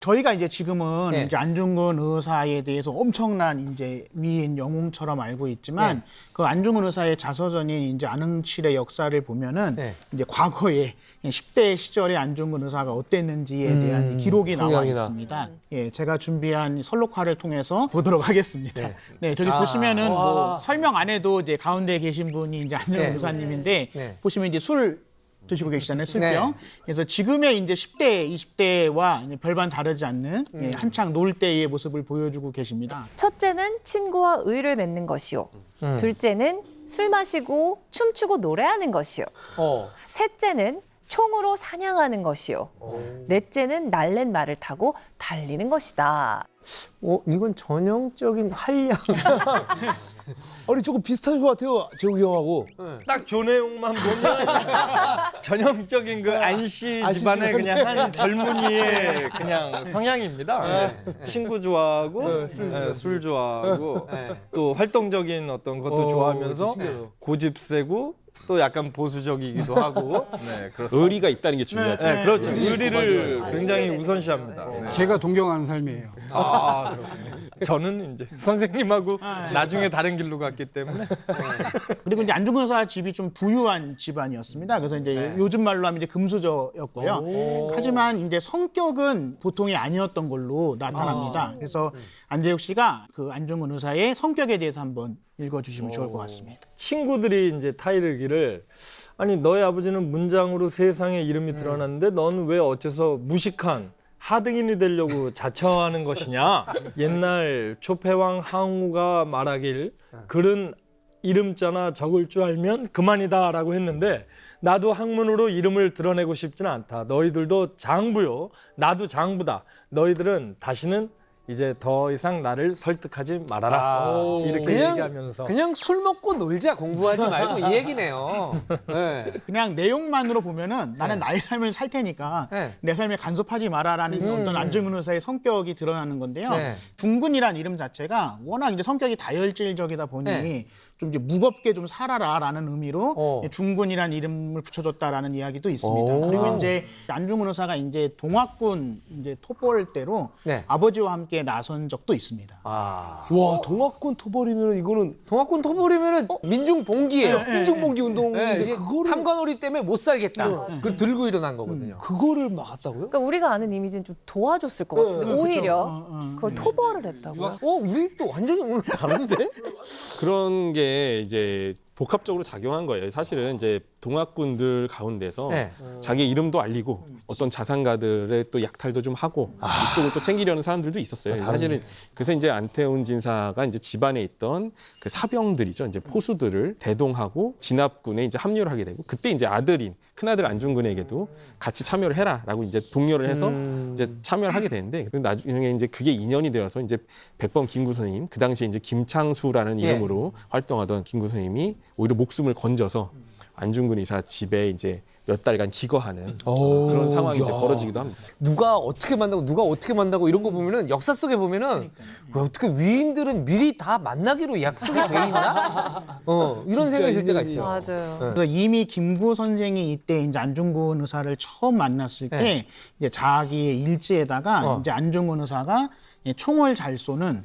저희가 이제 지금은 네. 이제 안중근 의사에 대해서 엄청난 이제 위인 영웅처럼 알고 있지만 네. 그 안중근 의사의 자서전인 이제 안흥칠의 역사를 보면은 네. 이제 과거에 10대 시절의 안중근 의사가 어땠는지에 대한 기록이 나와 성향이나. 있습니다. 예, 제가 준비한 설록화를 통해서 보도록 하겠습니다. 네. 네, 저기 보시면은 뭐 설명 안 해도 이제 가운데 계신 분이 이제 안중근 네. 의사님인데 네. 보시면 이제 술 드시고 계시잖아요, 술병. 네. 그래서 지금의 이제 10대, 20대와 별반 다르지 않는 예, 한창 놀 때의 모습을 보여주고 계십니다. 첫째는 친구와 의를 맺는 것이요. 둘째는 술 마시고 춤추고 노래하는 것이요. 셋째는 총으로 사냥하는 것이요. 넷째는 날랜 말을 타고 달리는 것이다. 이건 전형적인 활량. 아니 조금 비슷한 것 같아요, 재욱이 형하고. 딱 조 내용만 보면 전형적인 그 안씨 집안의 그냥 한 젊은이의 그냥 성향입니다. 친구 좋아하고 술 좋아하고 또 활동적인 어떤 것도 좋아하면서 신기하다. 고집 세고 또 약간 보수적이기도 하고 네, 그렇습니다. 의리가 있다는 게 중요하죠. 네, 그렇죠. 의리를 굉장히 우선시합니다. 네. 제가 동경하는 삶이에요. 아, 그렇군요. 저는 이제 선생님하고 나중에 다른 길로 갔기 때문에 그리고 이제 안중근 의사 집이 좀 부유한 집안이었습니다. 그래서 이제 요즘 말로 하면 이제 금수저였고요. 하지만 이제 성격은 보통이 아니었던 걸로 나타납니다. 그래서 안재욱 씨가 그 안중근 의사의 성격에 대해서 한번 읽어주시면 좋을 것 같습니다. 친구들이 이제 타이르기를 아니 너희 아버지는 문장으로 세상에 이름이 드러났는데 넌 왜 어째서 무식한 하등인이 되려고 자처하는 것이냐. 옛날 초패왕 항우가 말하길 글은 이름자나 적을 줄 알면 그만이다 라고 했는데 나도 학문으로 이름을 드러내고 싶지는 않다. 너희들도 장부요. 나도 장부다. 너희들은 다시는 이제 더 이상 나를 설득하지 말아라. 이렇게 얘기하면서 그냥 술 먹고 놀자, 공부하지 말고 이 얘기네요. 네. 그냥 내용만으로 보면은 나는 나의 삶을 살 테니까 네. 내 삶에 간섭하지 마라라는 어떤 안중근 의사의 성격이 드러나는 건데요. 네. 중근이란 이름 자체가 워낙 이제 성격이 다혈질적이다 보니 네. 좀 이제 무겁게 좀 살아라라는 의미로 중근이란 이름을 붙여줬다라는 이야기도 있습니다. 그리고 이제 안중근 의사가 이제 동학군 이제 토벌 때로 네. 아버지와 함께 나선 적도 있습니다. 와, 동학군 토벌이면 이거는 동학군 토벌이면은 민중 봉기예요. 민중봉기 운동인데 이게 그거를 탐관오리 때문에 못 살겠다. 그걸 들고 일어난 거거든요. 그거를 막았다고요? 그러니까 우리가 아는 이미지는 좀 도와줬을 것 같은데 오히려 그걸 토벌을 했다고요? 우리 또 완전히 오늘 다른데? 그런 게 이제 복합적으로 작용한 거예요. 사실은 이제 동학군들 가운데서 네. 자기 이름도 알리고 어떤 자산가들의 또 약탈도 좀 하고 일속을 또 챙기려는 사람들도 있었어요. 사실은 그래서 이제 안태훈 진사가 이제 집안에 있던 그 사병들이죠. 이제 포수들을 대동하고 진압군에 이제 합류를 하게 되고 그때 이제 아들인 큰아들 안중근에게도 같이 참여를 해라라고 이제 독려를 해서 이제 참여를 하게 되는데 나중에 이제 그게 인연이 되어서 이제 백범 김구 선생님 그 당시에 이제 김창수라는 이름으로 활동하던 김구 선생님이 오히려 목숨을 건져서 안중근 의사 집에 이제 몇 달간 기거하는 그런 상황이 이제 벌어지기도 합니다. 누가 어떻게 만나고 이런 거 보면은 역사 속에 보면은 왜 어떻게 위인들은 미리 다 만나기로 약속이 돼 있나? 이런 생각이 들 때가 있어요. 맞아요. 그래서 이미 김구 선생이 이때 이제 안중근 의사를 처음 만났을 때 이제 자기의 일지에다가 이제 안중근 의사가 총을 잘 쏘는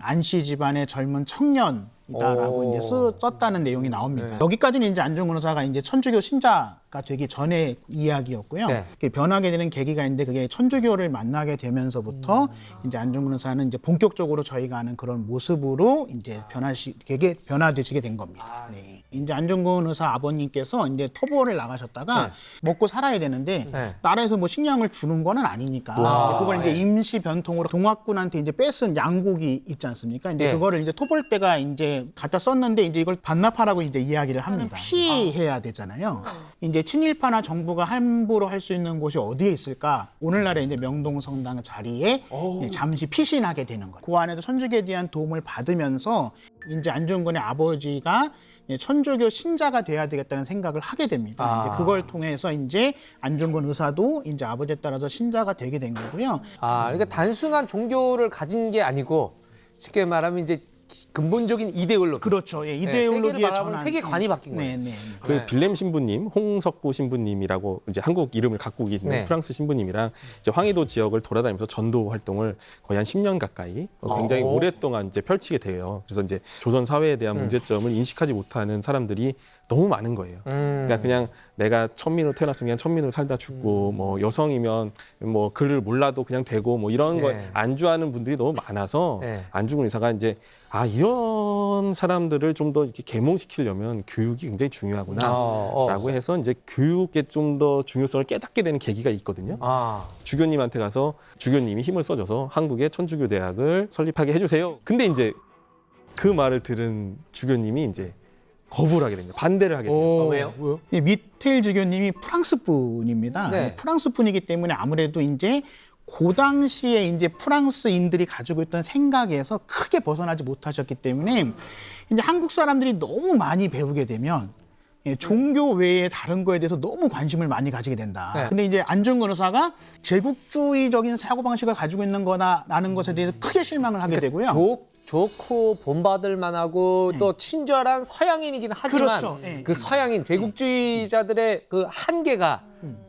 안씨 집안의 젊은 청년이다라고 이제 썼다는 내용이 나옵니다. 여기까지는 이제 안중근 의사가 이제 천주교 신자가 되기 전의 이야기였고요. 네. 그게 변하게 되는 계기가 있는데 그게 천주교를 만나게 되면서부터 이제 안중근 의사는 이제 본격적으로 저희가 아는 그런 모습으로 이제 변화되시게 된 겁니다. 네. 이제 안중근 의사 아버님께서 이제 토벌을 나가셨다가 먹고 살아야 되는데 나라에서 뭐 식량을 주는 거는 아니니까 그걸 이제 임시 변통으로 동학군한테 이제 뺏은 양고기 있지 않습니까? 이제 그거를 이제 토벌대가 이제 갖다 썼는데 이제 이걸 반납하라고 이제 이야기를 합니다. 피해야 되잖아요. 이제 친일파나 정부가 함부로 할 수 있는 곳이 어디에 있을까? 오늘날의 이제 명동성당 자리에 잠시 피신하게 되는 거예요. 그 안에서 천주교에 대한 도움을 받으면서 이제 안중근의 아버지가 천주교 신자가 돼야 되겠다는 생각을 하게 됩니다. 이제 그걸 통해서 이제 안중근 의사도 이제 아버지에 따라서 신자가 되게 된 거고요. 그러니까 단순한 종교를 가진 게 아니고 쉽게 말하면 이제 근본적인 이데올로기. 그렇죠. 예, 세계를 이데올로기의 바라보는 전환. 세계관이 바뀐 거예요. 네, 네. 그 빌렘 신부님, 홍석구 신부님이라고 이제 한국 이름을 갖고 계시는 네. 프랑스 신부님이랑 이제 황해도 지역을 돌아다니면서 전도 활동을 거의 한 10년 가까이 굉장히 오랫동안 이제 펼치게 돼요. 그래서 이제 조선 사회에 대한 문제점을 인식하지 못하는 사람들이 너무 많은 거예요. 그러니까 그냥 내가 천민으로 태어났으면 그냥 천민으로 살다 죽고 뭐 여성이면 뭐 글을 몰라도 그냥 되고 뭐 이런 네. 거에 안주하는 분들이 너무 많아서 네. 안중근 의사가 이제 이런 사람들을 좀 더 이렇게 계몽시키려면 교육이 굉장히 중요하구나라고 해서 이제 교육에 좀 더 중요성을 깨닫게 되는 계기가 있거든요. 주교님한테 가서 주교님이 힘을 써줘서 한국의 천주교 대학을 설립하게 해주세요. 근데 이제 그 말을 들은 주교님이 이제 거부를 하게 됩니다. 반대를 하게 돼요. 왜요? 예, 미테일 주교님이 프랑스 분입니다. 네. 프랑스 분이기 때문에 아무래도 이제 그 당시에 이제 프랑스인들이 가지고 있던 생각에서 크게 벗어나지 못하셨기 때문에 이제 한국 사람들이 너무 많이 배우게 되면 예, 종교 외에 다른 거에 대해서 너무 관심을 많이 가지게 된다. 네. 근데 이제 안중근 의사가 제국주의적인 사고방식을 가지고 있는 거다라는 것에 대해서 크게 실망을 하게 되고요. 좋고 본받을 만하고 또 친절한 서양인이긴 하지만 그렇죠. 예, 그 서양인 제국주의자들의 그 한계가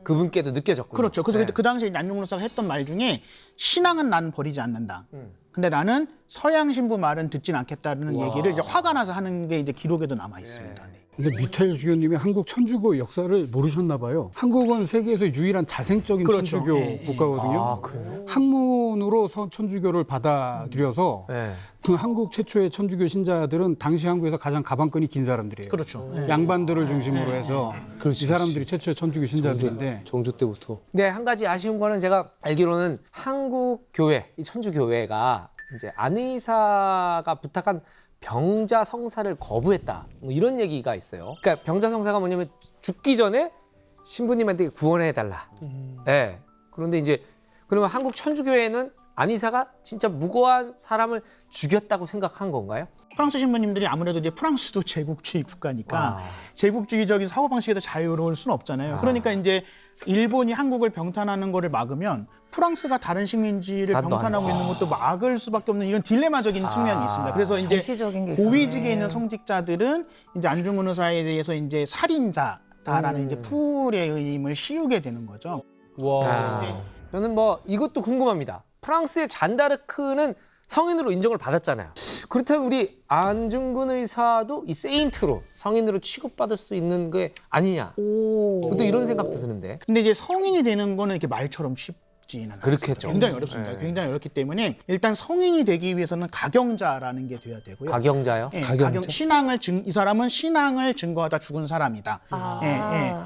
그분께도 느껴졌군요. 그렇죠. 그래서 네. 그 당시에 안중근 의사가 했던 말 중에 신앙은 나는 버리지 않는다. 근데 나는 서양 신부 말은 듣진 않겠다는 얘기를 이제 화가 나서 하는 게 이제 기록에도 남아 있습니다. 네. 근데 미테일 주교님이 한국 천주교 역사를 모르셨나 봐요. 한국은 세계에서 유일한 자생적인 그렇죠. 천주교 예, 예. 국가거든요. 학문으로 천주교를 받아들여서 네. 그 한국 최초의 천주교 신자들은 당시 한국에서 가장 가방끈이 긴 사람들이에요. 그렇죠. 예. 양반들을 중심으로 해서 이 사람들이 최초의 천주교 신자들인데 종조 때부터. 네, 한 가지 아쉬운 거는 제가 알기로는 한국 교회, 이 천주 교회가 이제 안의사가 부탁한 병자 성사를 거부했다. 뭐 이런 얘기가 있어요. 그러니까 병자 성사가 뭐냐면 죽기 전에 신부님한테 구원해 달라. 네. 그런데 이제 그러면 한국 천주교회는 안의사가 진짜 무고한 사람을 죽였다고 생각한 건가요? 프랑스 신부님들이 아무래도 이제 프랑스도 제국주의 국가니까 제국주의적인 사고방식에서 자유로울 수는 없잖아요. 그러니까 이제 일본이 한국을 병탄하는 거를 막으면 프랑스가 다른 식민지를 나도 병탄하고 있는 것도 막을 수밖에 없는 이런 딜레마적인 측면이 있습니다. 그래서 이제 정치적인 게 있었네. 고위직에 있는 성직자들은 이제 안중근 의사에 대해서 이제 살인자다라는 이제 풀의임을 씌우게 되는 거죠. 저는 뭐 이것도 궁금합니다. 프랑스의 잔다르크는 성인으로 인정을 받았잖아요. 그렇다면 우리 안중근 의사도 이 세인트로 성인으로 취급받을 수 있는 게 아니냐. 또 이런 생각도 드는데. 근데 이제 성인이 되는 거는 이렇게 말처럼 쉽지는 않습니다. 그렇겠죠. 굉장히 어렵습니다. 굉장히 어렵기 때문에 일단 성인이 되기 위해서는 가경자라는 게 돼야 되고요. 가경자요? 예, 이 사람은 신앙을 증거하다 죽은 사람이다.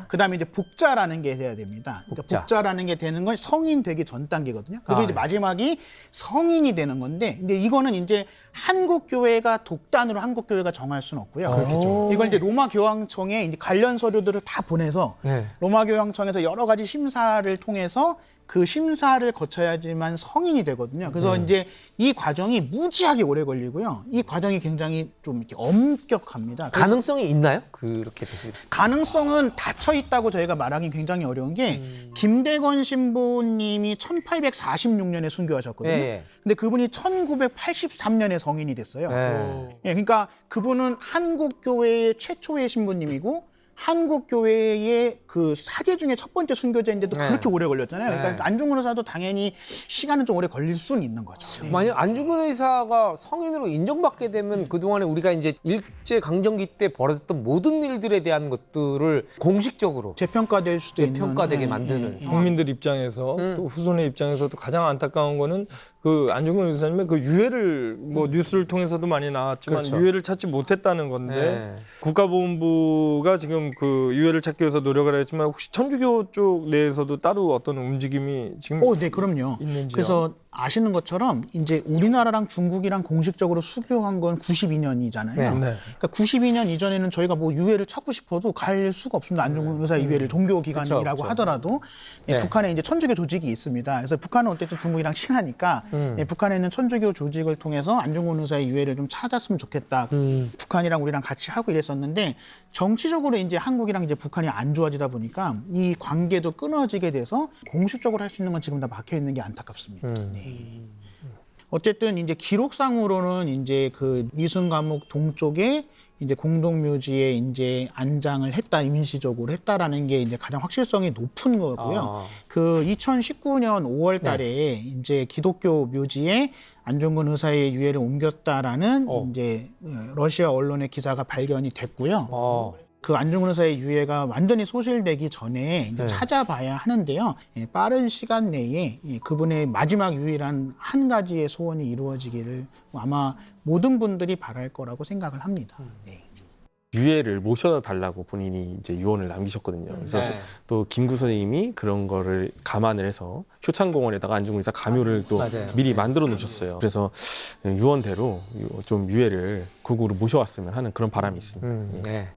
그다음에 이제 복자라는 게 돼야 됩니다. 그러니까 복자라는 게 되는 건 성인 되기 전 단계거든요. 그리고 이제 마지막이 성인이 되는 건데, 근데 이거는 이제 한국 교회가 독단으로 한국 교회가 정할 수는 없고요. 그렇겠죠. 이걸 이제 로마 교황청에 이제 관련 서류들을 다 보내서 로마 교황청에서 여러 가지 심사를 통해서 그 심사를 거쳐야지만 성인이 되거든요. 그래서 이제 이 과정이 무지하게 오래 걸리고요. 이 과정이 굉장히 좀 이렇게 엄격합니다. 가능성이 있나요? 그렇게 되실 가능성은 닫혀 있다고 저희가 말하기 굉장히 어려운 게 김대건 신부님이 1846년에 순교하셨거든요. 근데 그분이 1983년에 성인이 됐어요. 예, 그러니까 그분은 한국 교회의 최초의 신부님이고 한국 교회의 그 사제 중에 첫 번째 순교자인데도 그렇게 오래 걸렸잖아요. 그러니까 안중근 의사도 당연히 시간은 좀 오래 걸릴 수는 있는 거죠. 만약 안중근 의사가 성인으로 인정받게 되면 그동안에 우리가 이제 일제 강점기 때 벌어졌던 모든 일들에 대한 것들을 공식적으로 재평가될 수도 있는 재평가되게 만드는 국민들 입장에서 또 후손의 입장에서도 가장 안타까운 거는 그 안중근 의사님의 그 유해를 뭐 뉴스를 통해서도 많이 나왔지만 그렇죠. 유해를 찾지 못했다는 건데 국가보훈부가 지금 그 유해를 찾기 위해서 노력을 했지만 혹시 천주교 쪽 내에서도 따로 어떤 움직임이 지금 네, 그럼요. 있는지요? 그래서 아시는 것처럼 이제 우리나라랑 중국이랑 공식적으로 수교한 건 92년이잖아요. 그러니까 92년 이전에는 저희가 뭐 유해를 찾고 싶어도 갈 수가 없습니다. 안중근 의사 유해를 종교 기관이라고 하더라도 북한에 이제 천주교 조직이 있습니다. 그래서 북한은 어쨌든 중국이랑 친하니까 북한에 있는 천주교 조직을 통해서 안중근 의사의 유해를 좀 찾았으면 좋겠다. 북한이랑 우리랑 같이 하고 이랬었는데 정치적으로 이제 한국이랑 이제 북한이 안 좋아지다 보니까 이 관계도 끊어지게 돼서 공식적으로 할 수 있는 건 지금 다 막혀 있는 게 안타깝습니다. 네. 어쨌든 이제 기록상으로는 이제 그 미순 감옥 동쪽에 이제 공동묘지에 이제 안장을 했다, 임시적으로 했다라는 게 이제 가장 확실성이 높은 거고요. 그 2019년 5월 달에 이제 기독교 묘지에 안중근 의사의 유해를 옮겼다라는 이제 러시아 언론의 기사가 발견이 됐고요. 그 안중근 의사의 유해가 완전히 소실되기 전에 이제 찾아봐야 하는데요. 빠른 시간 내에 그분의 마지막 유일한 한 가지의 소원이 이루어지기를 아마 모든 분들이 바랄 거라고 생각을 합니다. 네. 유해를 모셔달라고 본인이 이제 유언을 남기셨거든요. 그래서 또 김구 선생님이 그런 거를 감안을 해서 효창공원에다가 안중근 의사 가묘를 또 미리 만들어 놓으셨어요. 그래서 유언대로 좀 유해를 극우로 모셔왔으면 하는 그런 바람이 있습니다. 예. 네.